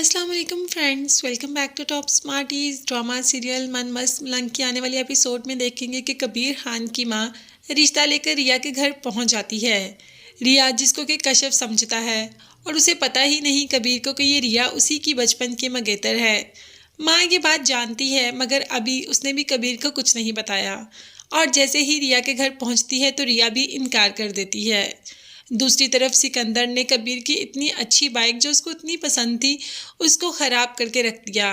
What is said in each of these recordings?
अस्सलाम वालेकुम friends, welcome back to Top Smarties drama serial Man Mast मलंग की आने वाली एपिसोड में देखेंगे कि कबीर खान की माँ रिश्ता लेकर रिया के घर पहुंच जाती है। रिया जिसको कि कश्यप समझता है और उसे पता ही नहीं कबीर को कि ये रिया उसी की बचपन की मंगेतर है। माँ ये बात जानती है मगर अभी उसने भी कबीर को कुछ नहीं बताया और जैसे ही रिया के घर पहुंचती है तो रिया भी इनकार कर देती है। दूसरी तरफ सिकंदर ने कबीर की इतनी अच्छी बाइक जो उसको इतनी पसंद थी उसको ख़राब करके रख दिया।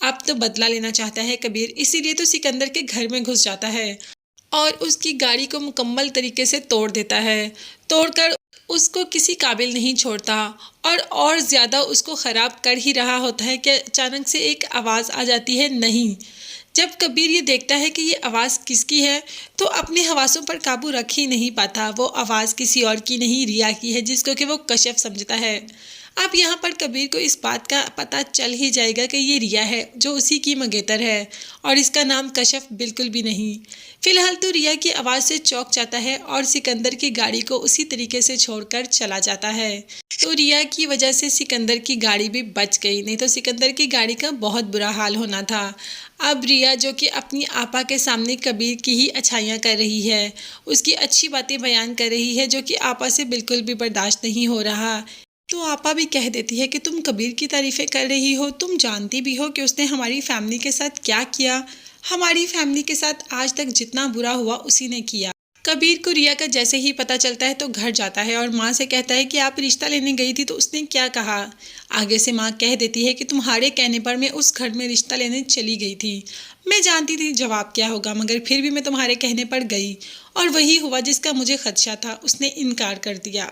अब तो बदला लेना चाहता है कबीर, इसीलिए तो सिकंदर के घर में घुस जाता है और उसकी गाड़ी को मुकम्मल तरीके से तोड़ देता है। तोड़कर उसको किसी काबिल नहीं छोड़ता और ज़्यादा उसको ख़राब कर ही रहा होता है कि अचानक से एक आवाज़ आ जाती है नहीं। जब कबीर ये देखता है कि ये आवाज़ किसकी है तो अपने हवासों पर काबू रख ही नहीं पाता। वो आवाज़ किसी और की नहीं रिया की है जिसको कि वो कश्यप समझता है। अब यहाँ पर कबीर को इस बात का पता चल ही जाएगा कि ये रिया है जो उसी की मंगेतर है और इसका नाम कश्यप बिल्कुल भी नहीं। फिलहाल तो रिया की आवाज़ से चौंक जाता है और सिकंदर की गाड़ी को उसी तरीके से छोड़कर चला जाता है। तो रिया की वजह से सिकंदर की गाड़ी भी बच गई, नहीं तो सिकंदर की गाड़ी का बहुत बुरा हाल होना था। अब रिया जो कि अपनी आपा के सामने कबीर की ही अच्छाइयाँ कर रही है, उसकी अच्छी बातें बयान कर रही है जो कि आपा से बिल्कुल भी बर्दाश्त नहीं हो रहा। तो आपा भी कह देती है कि तुम कबीर की तारीफ़ें कर रही हो, तुम जानती भी हो कि उसने हमारी फैमिली के साथ क्या किया। हमारी फैमिली के साथ आज तक जितना बुरा हुआ उसी ने किया। कबीर को रिया का जैसे ही पता चलता है तो घर जाता है और माँ से कहता है कि आप रिश्ता लेने गई थी तो उसने क्या कहा। आगे से माँ कह देती है कि तुम्हारे कहने पर मैं उस घर में रिश्ता लेने चली गई थी। मैं जानती थी जवाब क्या होगा मगर फिर भी मैं तुम्हारे कहने पर गई और वही हुआ जिसका मुझे खदशा था, उसने इनकार कर दिया।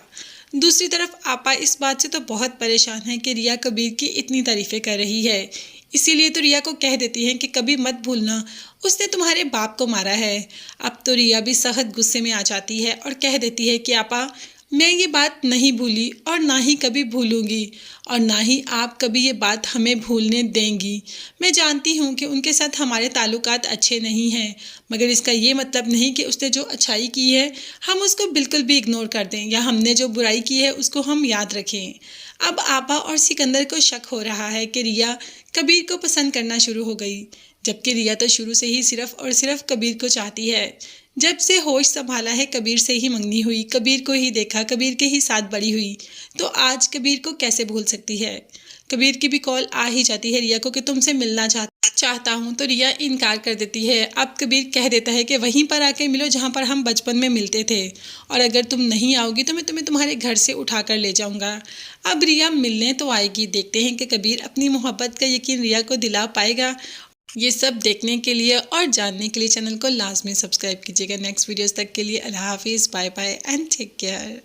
दूसरी तरफ आपा इस बात से तो बहुत परेशान है कि रिया कबीर की इतनी तारीफ़ें कर रही है, इसीलिए तो रिया को कह देती है कि कभी मत भूलना उसने तुम्हारे बाप को मारा है। अब तो रिया भी सख्त गुस्से में आ जाती है और कह देती है कि आपा मैं ये बात नहीं भूली और ना ही कभी भूलूंगी और ना ही आप कभी ये बात हमें भूलने देंगी। मैं जानती हूँ कि उनके साथ हमारे ताल्लुकात अच्छे नहीं हैं मगर इसका ये मतलब नहीं कि उसने जो अच्छाई की है हम उसको बिल्कुल भी इग्नोर कर दें या हमने जो बुराई की है उसको हम याद रखें। अब आपा और सिकंदर को शक हो रहा है कि रिया कबीर को पसंद करना शुरू हो गई, जबकि रिया तो शुरू से ही सिर्फ और सिर्फ कबीर को चाहती है। जब से होश संभाला है कबीर से ही मंगनी हुई, कबीर को ही देखा, कबीर के ही साथ बड़ी हुई, तो आज कबीर को कैसे भूल सकती है। कबीर की भी कॉल आ ही जाती है रिया को कि तुमसे मिलना चाहता हूँ, तो रिया इनकार कर देती है। अब कबीर कह देता है कि वहीं पर आके मिलो जहाँ पर हम बचपन में मिलते थे और अगर तुम नहीं आओगी तो मैं तुम्हें तुम्हारे घर से उठा कर ले जाऊँगा। अब रिया मिलने तो आएगी, देखते हैं कि कबीर अपनी मोहब्बत का यकीन रिया को दिला पाएगा। ये सब देखने के लिए और जानने के लिए चैनल को लाजमी सब्सक्राइब कीजिएगा। नेक्स्ट वीडियोस तक के लिए अल्लाह हाफिज़, bye bye and take care.